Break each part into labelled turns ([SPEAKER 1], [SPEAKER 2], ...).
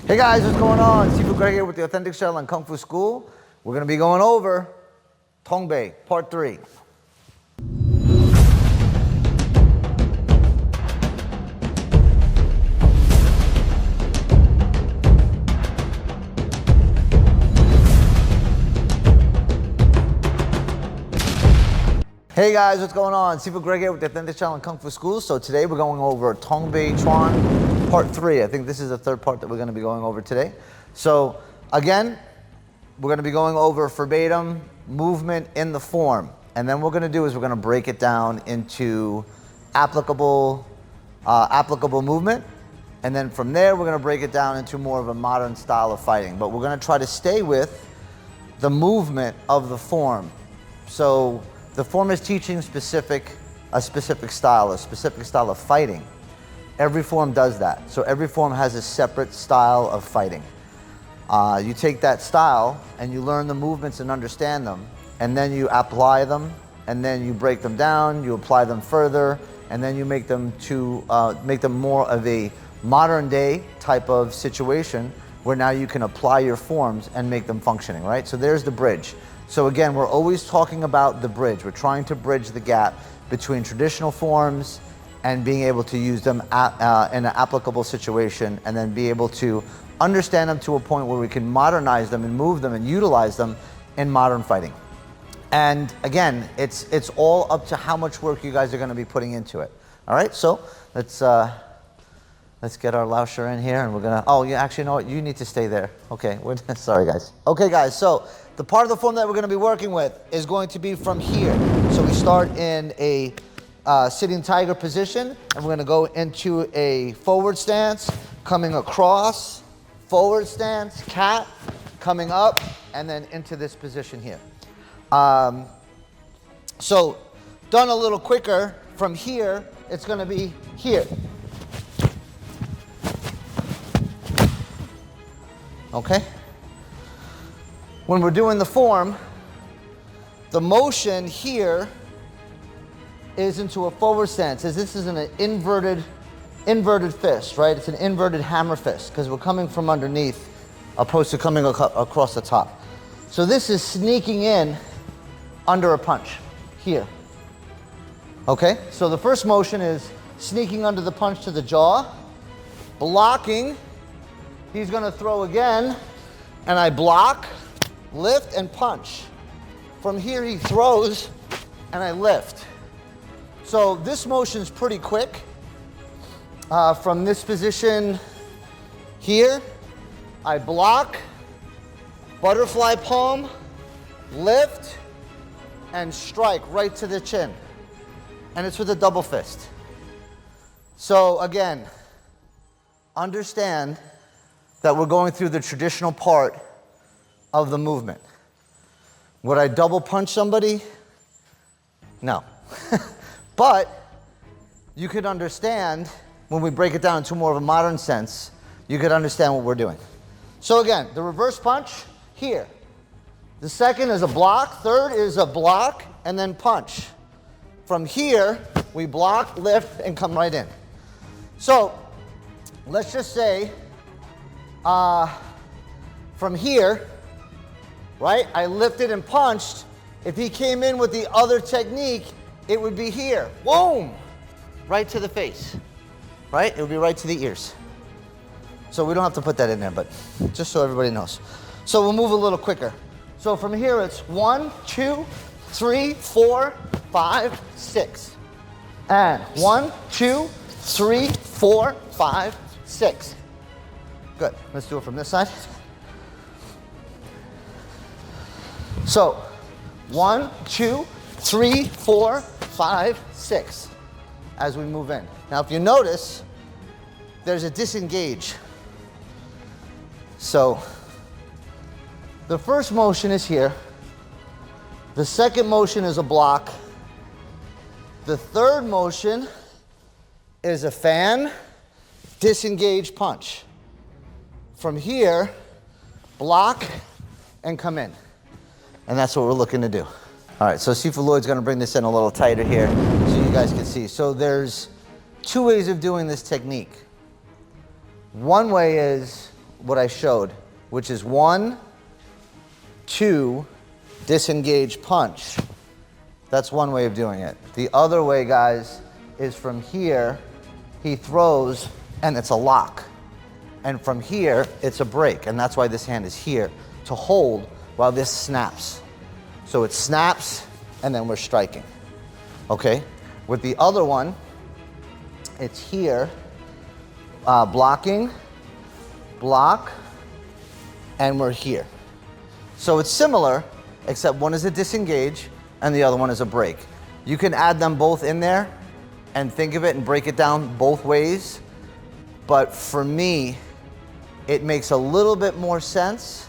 [SPEAKER 1] Hey guys, what's going on? Seafood Greg here with the Authentic Shell and Kung Fu School. We're going to be going over Tong Bei, Part 3. Hey guys, what's going on? Seafood Greg here with the Authentic Shell and Kung Fu School. So today we're going over Tong Bei Quan, Part 3. I think this is the third part that we're going to be going over today. So again, we're going to be going over verbatim movement in the form. And then what we're going to do is we're going to break it down into applicable movement. And then from there, we're going to break it down into more of a modern style of fighting. But we're going to try to stay with the movement of the form. So the form is teaching a specific style of fighting. Every form does that. So every form has a separate style of fighting. You take that style and you learn the movements and understand them, and then you apply them, and then you break them down, you apply them further, and then you make them more of a modern day type of situation where now you can apply your forms and make them functioning, right? So there's the bridge. So again, we're always talking about the bridge. We're trying to bridge the gap between traditional forms and being able to use them in an applicable situation, and then be able to understand them to a point where we can modernize them and move them and utilize them in modern fighting. And again, it's all up to how much work you guys are going to be putting into it. All right, so let's get our Lauscher in here, and we're gonna. Oh, yeah, actually, you know what? You need to stay there. Okay, sorry guys. Okay, guys. So the part of the form that we're going to be working with is going to be from here. So we start in a sitting tiger position, and we're going to go into a forward stance, coming across, forward stance, cat, coming up, and then into this position here. So done a little quicker from here, it's going to be here. Okay? When we're doing the form, the motion here is into a forward stance, as this is an inverted fist, right? It's an inverted hammer fist, because we're coming from underneath opposed to coming across the top. So this is sneaking in under a punch here. Okay? So the first motion is sneaking under the punch to the jaw, blocking. He's going to throw again, and I block, lift, and punch. From here he throws, and I lift. So this motion's pretty quick. From this position here, I block, butterfly palm, lift, and strike right to the chin. And it's with a double fist. So again, understand that we're going through the traditional part of the movement. Would I double punch somebody? No. But you could understand, when we break it down into more of a modern sense, you could understand what we're doing. So again, the reverse punch here. The second is a block, third is a block, and then punch. From here, we block, lift, and come right in. So let's just say, from here, right, I lifted and punched. If he came in with the other technique, it would be here, boom, right to the face, right? It would be right to the ears. So we don't have to put that in there, but just so everybody knows. So we'll move a little quicker. So from here, it's 1, 2, 3, 4, 5, 6. And 1, 2, 3, 4, 5, 6. Good. Let's do it from this side. So 1, 2, 3, 4, 5, 6 as we move in. Now if you notice, there's a disengage. So the first motion is here. The second motion is a block. The third motion is a fan, disengage, punch. From here, block, and come in. And that's what we're looking to do. All right, so Seafood Lloyd's gonna bring this in a little tighter here so you guys can see. So there's two ways of doing this technique. One way is what I showed, which is 1, 2, disengage, punch. That's one way of doing it. The other way, guys, is from here, he throws, and it's a lock. And from here, it's a break, and that's why this hand is here, to hold while this snaps. So it snaps, and then we're striking, okay? With the other one, it's here, blocking, block, and we're here. So it's similar, except one is a disengage, and the other one is a break. You can add them both in there, and think of it and break it down both ways, but for me, it makes a little bit more sense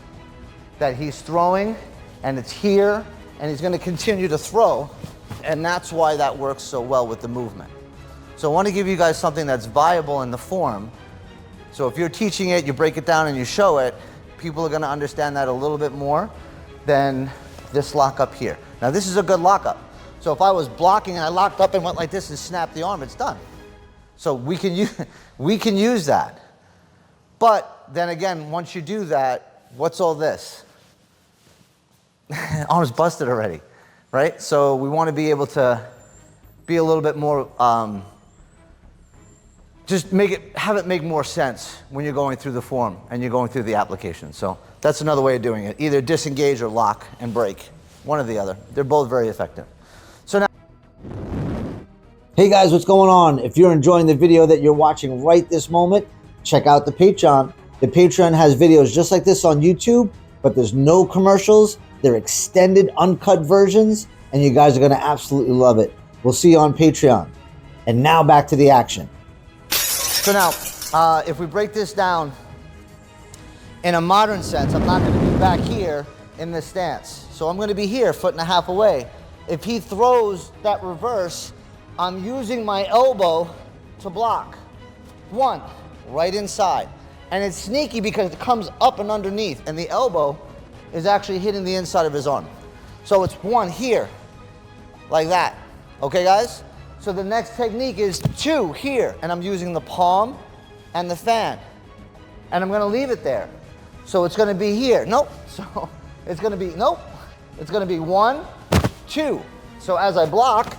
[SPEAKER 1] that he's throwing, and it's here, and he's gonna continue to throw, and that's why that works so well with the movement. So I want to give you guys something that's viable in the form. So if you're teaching it, you break it down and you show it, people are gonna understand that a little bit more than this lock up here. Now this is a good lockup. So if I was blocking and I locked up and went like this and snapped the arm, it's done. So we can use that. But then again, once you do that, what's all this? Arm's busted already, right? So we want to be able to be a little bit more, just have it make more sense when you're going through the form and you're going through the application. So that's another way of doing it. Either disengage or lock and break, one or the other. They're both very effective. So now, hey guys, what's going on? If you're enjoying the video that you're watching right this moment, check out the Patreon. The Patreon has videos just like this on YouTube, but there's no commercials. They're extended, uncut versions, and you guys are gonna absolutely love it. We'll see you on Patreon. And now back to the action. So now, if we break this down in a modern sense, I'm not gonna be back here in this stance. So I'm gonna be here, 1.5 feet away. If he throws that reverse, I'm using my elbow to block. 1, right inside. And it's sneaky because it comes up and underneath, and the elbow is actually hitting the inside of his arm. So it's 1 here, like that. Okay, guys? So the next technique is 2 here, and I'm using the palm and the fan. And I'm gonna leave it there. So it's gonna be here. Nope. So it's gonna be, nope. It's gonna be 1, 2. So as I block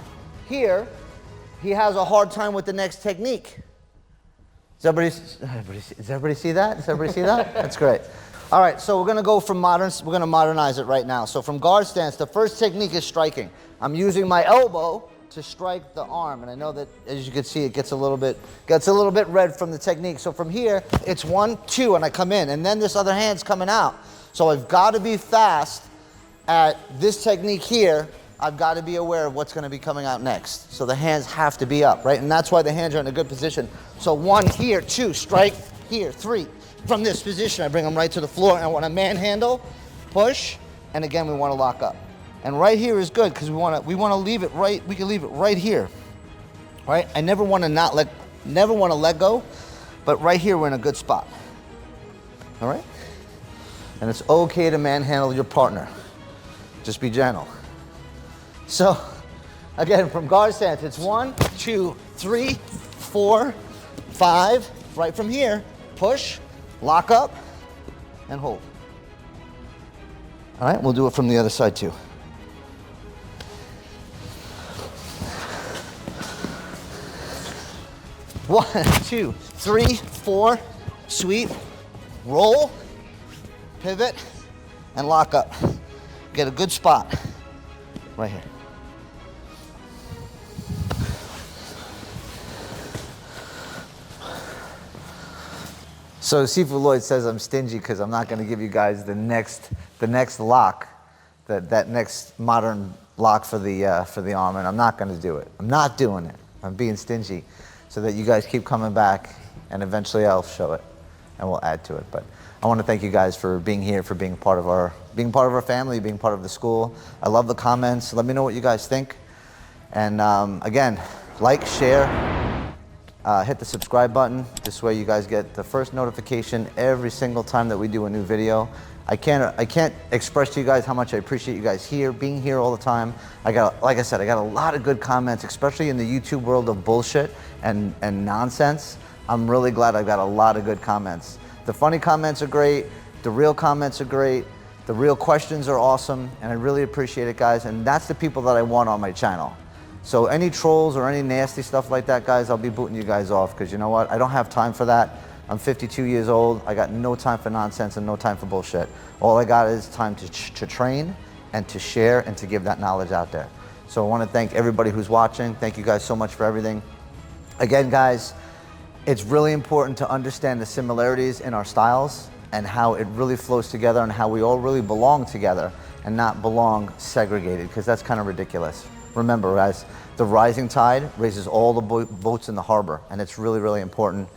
[SPEAKER 1] here, he has a hard time with the next technique. Does everybody see that? Does everybody see that? That's great. All right, so we're gonna go from we're gonna modernize it right now. So from guard stance, the first technique is striking. I'm using my elbow to strike the arm, and I know that, as you can see, it gets a little bit red from the technique. So from here, it's 1, 2, and I come in, and then this other hand's coming out. So I've got to be fast at this technique here. I've got to be aware of what's going to be coming out next. So the hands have to be up, right? And that's why the hands are in a good position. So 1 here, 2, strike here, 3. From this position, I bring them right to the floor, and I want to manhandle, push, and again, we want to lock up. And right here is good because we want to leave it right. We can leave it right here, right? I never want to let go, but right here we're in a good spot. All right? And it's okay to manhandle your partner. Just be gentle. So, again, from guard stance, it's 1, 2, 3, 4, 5. Right from here, push, lock up, and hold. All right, we'll do it from the other side too. One, 2, 3, 4, sweep, roll, pivot, and lock up. Get a good spot right here. So Seafood Lloyd says I'm stingy because I'm not going to give you guys the next lock, that next modern lock for the arm, and I'm not going to do it. I'm not doing it. I'm being stingy, so that you guys keep coming back, and eventually I'll show it, and we'll add to it. But I want to thank you guys for being here, for being part of our family, being part of the school. I love the comments. Let me know what you guys think, and again, like, share. Hit the subscribe button. This way you guys get the first notification every single time that we do a new video. I can't express to you guys how much I appreciate you guys being here all the time. Like I said, I got a lot of good comments, especially in the YouTube world of bullshit and nonsense. I'm really glad I got a lot of good comments The funny comments are great. The real comments are great. The real questions are awesome, and I really appreciate it, guys. And that's the people that I want on my channel. So any trolls or any nasty stuff like that, guys, I'll be booting you guys off, because you know what? I don't have time for that. I'm 52 years old. I got no time for nonsense and no time for bullshit. All I got is time to train and to share and to give that knowledge out there. So I want to thank everybody who's watching. Thank you guys so much for everything. Again, guys, it's really important to understand the similarities in our styles and how it really flows together and how we all really belong together and not belong segregated, because that's kind of ridiculous. Remember, guys, the rising tide raises all the boats in the harbor, and it's really, really important.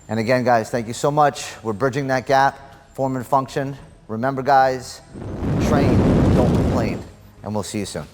[SPEAKER 1] And again, guys, thank you so much. We're bridging that gap, form and function. Remember, guys, train, don't complain, and we'll see you soon.